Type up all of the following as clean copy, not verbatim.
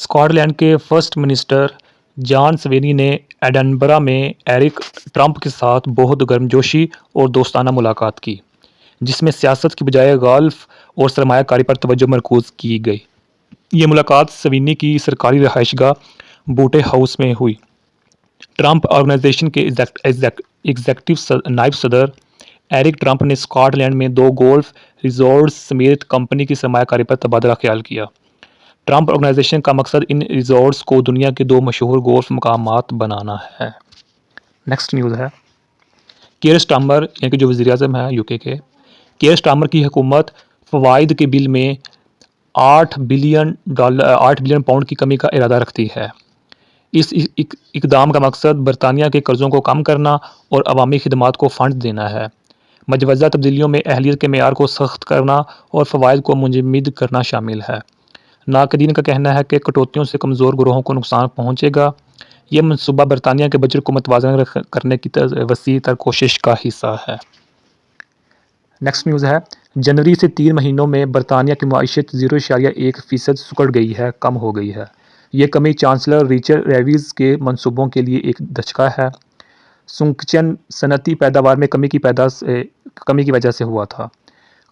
Scott land کے first minister جان Sweeney نے Edinburgh میں ایرک ٹرمپ کے ساتھ بہت گرمجوشی اور دوستانہ ملاقات کی، جس میں سیاست کی بجائے گالف اور سرمایہ کاری پر توجہ مرکوز کی گئی۔ یہ ملاقات سوینی کی سرکاری رہائش گاہ بوٹے ہاؤس میں ہوئی۔ ٹرمپ آرگنائزیشن کے ایگزیکٹو نائب صدر ایرک ٹرمپ نے اسکاٹ لینڈ میں 2 گولف ریزورٹس سمیت کمپنی کی سرمایہ کاری پر تبادلہ خیال کیا۔ ٹرمپ آرگنائزیشن کا مقصد ان ریزورٹس کو دنیا کے 2 مشہور گولف مقامات بنانا ہے۔ نیکسٹ نیوز ہے کیئر سٹارمر، یعنی کہ جو وزیر اعظم ہے UK کے، کیئر سٹارمر کی حکومت فوائد کے بل میں $8 بلین پاؤنڈ کی کمی کا ارادہ رکھتی ہے۔ اس اقدام کا مقصد برطانیہ کے قرضوں کو کم کرنا اور عوامی خدمات کو فنڈ دینا ہے۔ مجوزہ تبدیلیوں میں اہلیت کے معیار کو سخت کرنا اور فوائد کو منجمد کرنا شامل ہے۔ ناقدین کا کہنا ہے کہ کٹوتیوں سے کمزور گروہوں کو نقصان پہنچے گا۔ یہ منصوبہ برطانیہ کے بجٹ کو متوازن کرنے کی وسیع تر کوشش کا حصہ ہے۔ نیکسٹ نیوز ہے جنوری سے 3 مہینوں میں برطانیہ کی معیشت 0.1% سکڑ گئی ہے، کم ہو گئی ہے۔ یہ کمی چانسلر ریچل ریوز کے منصوبوں کے لیے ایک دھچکا ہے۔ سنکچن صنعتی پیداوار میں کمی کی وجہ سے ہوا تھا۔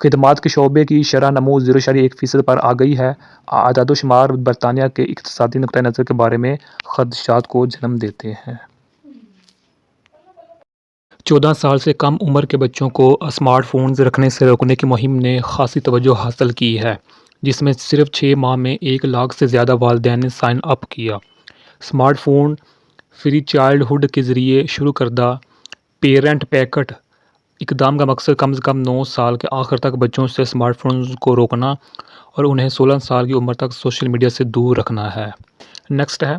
خدمات کے شعبے کی شرح نمو 0.1% پر آ گئی ہے۔ اعداد و شمار برطانیہ کے اقتصادی نقطہ نظر کے بارے میں خدشات کو جنم دیتے ہیں۔ 14 سال سے کم عمر کے بچوں کو اسمارٹ فونز رکھنے سے روکنے کی مہم نے خاصی توجہ حاصل کی ہے، جس میں صرف 6 ماہ میں 1 لاکھ سے زیادہ والدین نے سائن اپ کیا۔ Smartphone free childhood کے ذریعے شروع کردہ پیرنٹ پیکٹ اقدام کا مقصد کم از کم 9 سال کے آخر تک بچوں سے اسمارٹ فونز کو روکنا اور انہیں 16 سال کی عمر تک سوشل میڈیا سے دور رکھنا ہے۔ نیکسٹ ہے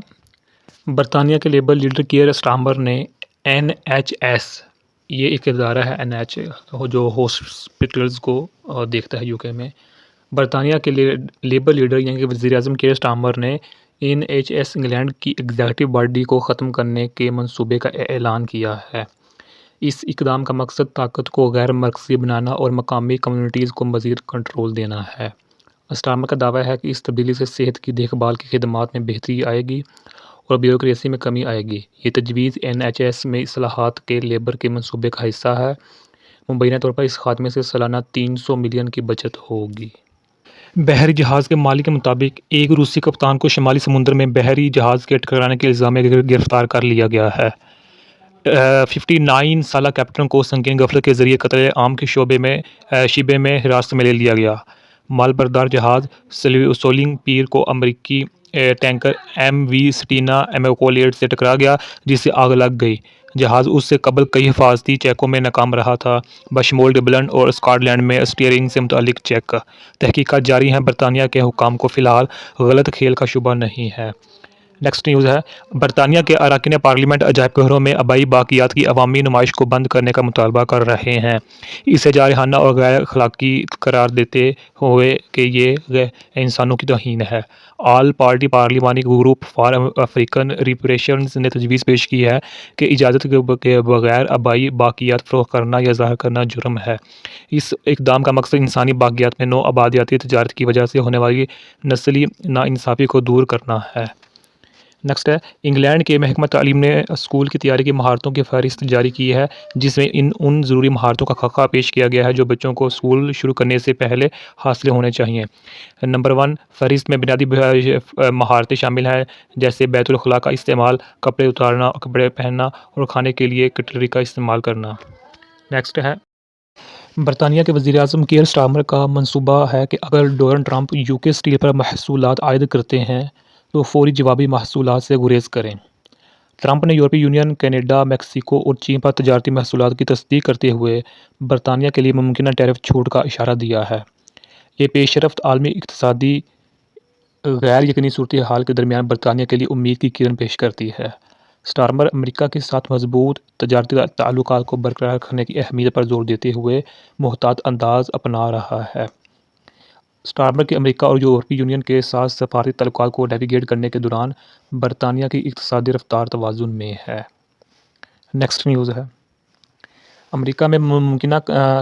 برطانیہ کے لیبر لیڈر کیئر سٹارمر نے NHS، یہ ایک ادارہ ہے جو ہاسپٹلز کو دیکھتا ہے UK میں، برطانیہ کے لیبر لیڈر یعنی کہ وزیر اعظم کیئر سٹارمر نے NHS انگلینڈ کی ایگزیکٹو باڈی کو ختم کرنے کے منصوبے کا اعلان کیا ہے۔ اس اقدام کا مقصد طاقت کو غیر مرکزی بنانا اور مقامی کمیونٹیز کو مزید کنٹرول دینا ہے۔ سٹارمر کا دعویٰ ہے کہ اس تبدیلی سے صحت کی دیکھ بھال کی خدمات میں بہتری آئے گی اور بیوروکریسی میں کمی آئے گی۔ یہ تجویز NHS میں اصلاحات کے لیبر کے منصوبے کا حصہ ہے۔ مبینہ طور پر اس خاتمے سے سالانہ 300 ملین کی بچت ہوگی۔ بحری جہاز کے مالک کے مطابق ایک روسی کپتان کو شمالی سمندر میں بحری جہاز کے ٹکرانے کے الزام میں گرفتار کر لیا گیا ہے۔ 59 سالہ کیپٹن کو سنگین غفلت کے ذریعے قتل عام کے شبے میں حراست میں لے لیا گیا۔ مال بردار جہاز سولنگ پیر کو امریکی ٹینکر MV سٹینا ایماکولیٹ سے ٹکرا گیا، جس سے آگ لگ گئی۔ جہاز اس سے قبل کئی حفاظتی چیکوں میں ناکام رہا تھا، بشمول ڈبلن اور اسکاٹ لینڈ میں اسٹیئرنگ سے متعلق چیک۔ تحقیقات جاری ہیں۔ برطانیہ کے حکام کو فی الحال غلط کھیل کا شبہ نہیں ہے۔ نیکسٹ نیوز ہے برطانیہ کے اراکین پارلیمنٹ عجائب گھروں میں آبائی باقیات کی عوامی نمائش کو بند کرنے کا مطالبہ کر رہے ہیں، اسے جارحانہ اور غیر اخلاقی قرار دیتے ہوئے کہ یہ انسانوں کی توہین ہے۔ آل پارٹی پارلیمانی گروپ فار افریقن ریپریشنز نے تجویز پیش کی ہے کہ اجازت کے بغیر آبائی باقیات فروخت کرنا یا ظاہر کرنا جرم ہے۔ اس اقدام کا مقصد انسانی باقیات میں نو آبادیاتی تجارت کی وجہ سے ہونے والی نسلی ناانصافی کو دور کرنا ہے۔ نیکسٹ ہے انگلینڈ کے محکمہ تعلیم نے اسکول کی تیاری کی مہارتوں کی فہرست جاری کی ہے، جس میں ان ضروری مہارتوں کا خاکہ پیش کیا گیا ہے جو بچوں کو اسکول شروع کرنے سے پہلے حاصل ہونے چاہئیں۔ نمبر 1 فہرست میں بنیادی مہارتیں شامل ہیں، جیسے بیت الخلاء کا استعمال، کپڑے اتارنا، کپڑے پہننا اور کھانے کے لیے کٹلری کا استعمال کرنا۔ نیکسٹ ہے برطانیہ کے وزیر اعظم کیئر سٹارمر کا منصوبہ ہے کہ اگر ڈونلڈ ٹرمپ UK اسٹیل پر محصولات عائد کرتے ہیں تو فوری جوابی محصولات سے گریز کریں۔ ٹرمپ نے یورپی یونین، کینیڈا، میکسیکو اور چین پر تجارتی محصولات کی تصدیق کرتے ہوئے برطانیہ کے لیے ممکنہ ٹیرف چھوٹ کا اشارہ دیا ہے۔ یہ پیش رفت عالمی اقتصادی غیر یقینی صورتحال کے درمیان برطانیہ کے لیے امید کی کرن پیش کرتی ہے۔ سٹارمر امریکہ کے ساتھ مضبوط تجارتی تعلقات کو برقرار رکھنے کی اہمیت پر زور دیتے ہوئے محتاط انداز اپنا رہا ہے۔ سٹارمر کے امریکہ اور یورپی یونین کے ساتھ سفارتی تعلقات کو نیویگیٹ کرنے کے دوران برطانیہ کی اقتصادی رفتار توازن میں ہے۔ نیکسٹ نیوز ہے امریکہ میں ممکنہ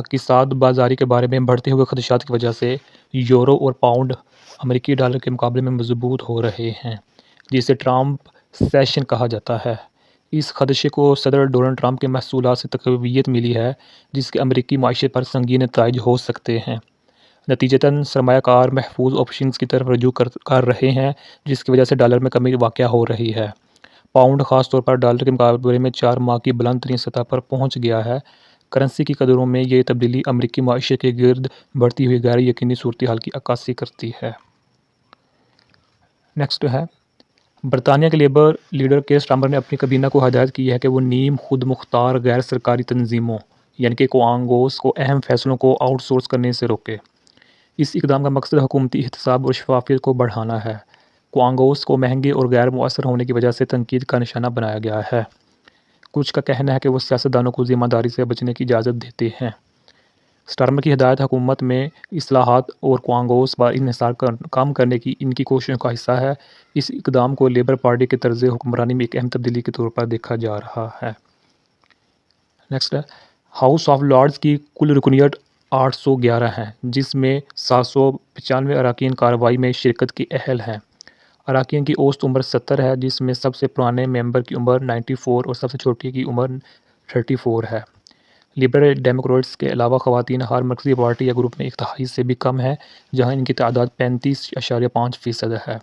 کساد بازاری کے بارے میں بڑھتے ہوئے خدشات کی وجہ سے یورو اور پاؤنڈ امریکی ڈالر کے مقابلے میں مضبوط ہو رہے ہیں، جسے ٹرمپ سیشن کہا جاتا ہے۔ اس خدشے کو صدر ڈونلڈ ٹرمپ کے محصولات سے تقویت ملی ہے، جس کے امریکی معیشت پر سنگین نتائج ہو سکتے ہیں۔ نتیجتاً سرمایہ کار محفوظ آپشنز کی طرف رجوع کر رہے ہیں، جس کی وجہ سے ڈالر میں کمی واقع ہو رہی ہے۔ پاؤنڈ خاص طور پر ڈالر کے مقابلے میں 4 ماہ کی بلند ترین سطح پر پہنچ گیا ہے۔ کرنسی کی قدروں میں یہ تبدیلی امریکی معیشت کے گرد بڑھتی ہوئی غیر یقینی صورتحال کی عکاسی کرتی ہے۔ نیکسٹ ہے، برطانیہ کے لیبر لیڈر کیئر سٹارمر نے اپنی کابینہ کو ہدایت کی ہے کہ وہ نیم خود مختار غیر سرکاری تنظیموں یعنی کہ کوانگوز کو اہم فیصلوں کو آؤٹ سورس کرنے سے روکے۔ اس اقدام کا مقصد حکومتی احتساب اور شفافیت کو بڑھانا ہے۔ کوانگوز کو مہنگے اور غیر مؤثر ہونے کی وجہ سے تنقید کا نشانہ بنایا گیا ہے۔ کچھ کا کہنا ہے کہ وہ سیاستدانوں کو ذمہ داری سے بچنے کی اجازت دیتے ہیں۔ سٹارمر کی ہدایت حکومت میں اصلاحات اور کوانگوز پر انحصار کم کرنے کی ان کی کوششوں کا حصہ ہے۔ اس اقدام کو لیبر پارٹی کے طرز حکمرانی میں ایک اہم تبدیلی کے طور پر دیکھا جا رہا ہے۔ نیکسٹ ہے، ہاؤس آف لارڈز کی کل رکنیت 811 ہے، جس میں 795 اراکین کارروائی میں شرکت کے اہل ہیں۔ اراکین کی اوسط عمر 70 ہے، جس میں سب سے پرانے ممبر کی عمر 94 اور سب سے چھوٹی کی عمر 34 ہے۔ لبرل ڈیموکریٹس کے علاوہ خواتین ہر مرکزی پارٹی یا گروپ میں 1/3 سے بھی کم ہے، جہاں ان کی تعداد 35.5% ہے۔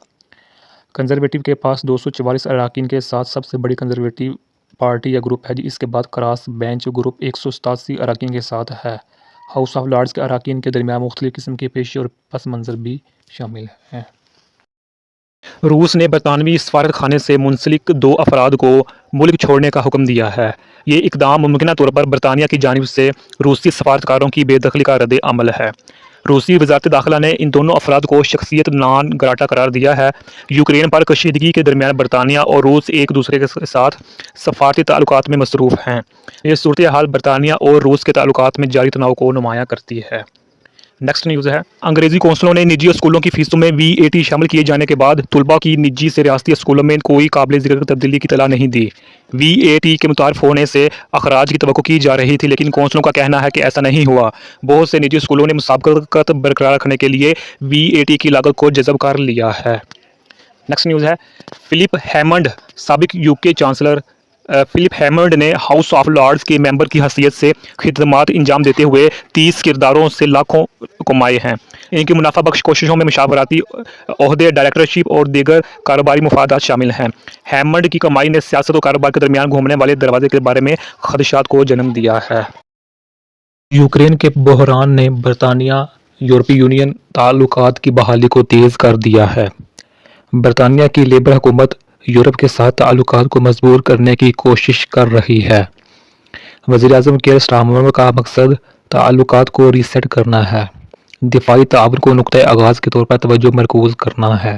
کنزرویٹو کے پاس 244 اراکین کے ساتھ سب سے بڑی کنزرویٹو پارٹی یا گروپ ہے، اس کے بعد کراس بینچ گروپ 187 اراکین کے ساتھ ہے۔ ہاؤس آف لارڈز کے اراکین کے درمیان مختلف قسم کے پیشے اور پس منظر بھی شامل ہیں۔ روس نے برطانوی سفارت خانے سے منسلک 2 افراد کو ملک چھوڑنے کا حکم دیا ہے۔ یہ اقدام ممکنہ طور پر برطانیہ کی جانب سے روسی سفارتکاروں کی بے دخلی کا رد عمل ہے۔ روسی وزارت داخلہ نے ان دونوں افراد کو شخصیت نان گراٹا قرار دیا ہے۔ یوکرین پر کشیدگی کے درمیان برطانیہ اور روس ایک دوسرے کے ساتھ سفارتی تعلقات میں مصروف ہیں۔ یہ صورتحال برطانیہ اور روس کے تعلقات میں جاری تناؤ کو نمایاں کرتی ہے۔ نیکسٹ نیوز ہے، انگریزی کونسلوں نے نجی اسکولوں کی فیسوں میں VAT شامل کیے جانے کے بعد طلباء کی نجی سے ریاستی اسکولوں میں کوئی قابل ذکر تبدیلی کی اطلاع نہیں دی۔ VAT کے متعارف ہونے سے اخراج کی توقع کی جا رہی تھی، لیکن کونسلوں کا کہنا ہے کہ ایسا نہیں ہوا۔ بہت سے نجی اسکولوں نے مسابقت برقرار رکھنے کے لیے VAT کی لاگت کو جذب کر لیا ہے۔ نیکسٹ نیوز ہے، فلپ ہیمنڈ سابق UK چانسلر فلپ ہیمنڈ نے ہاؤس آف لارڈز کے ممبر کی حیثیت سے خدمات انجام دیتے ہوئے 30 کرداروں سے لاکھوں کمائے ہیں۔ ان کی منافع بخش کوششوں میں مشاورتی عہدے، ڈائریکٹرشپ اور دیگر کاروباری مفادات شامل ہیں۔ ہیمنڈ کی کمائی نے سیاست اور کاروبار کے درمیان گھومنے والے دروازے کے بارے میں خدشات کو جنم دیا ہے۔ یوکرین کے بحران نے برطانیہ یورپی یونین تعلقات کی بحالی کو تیز کر دیا ہے۔ برطانیہ کی لیبر حکومت یورپ کے ساتھ تعلقات کو مضبوط کرنے کی کوشش کر رہی ہے۔ وزیر اعظم کیئر سٹارمر کا مقصد تعلقات کو ری سیٹ کرنا ہے، دفاعی تعاون کو نقطۂ آغاز کے طور پر توجہ مرکوز کرنا ہے۔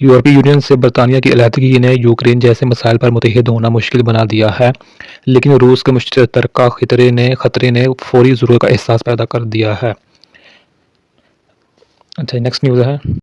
یورپی یونین سے برطانیہ کی علیحدگی نے یوکرین جیسے مسائل پر متحد ہونا مشکل بنا دیا ہے، لیکن روس کے مشترکہ خطرے نے فوری ضرورت کا احساس پیدا کر دیا ہے۔ اچھا، نیکسٹ نیوز ہے،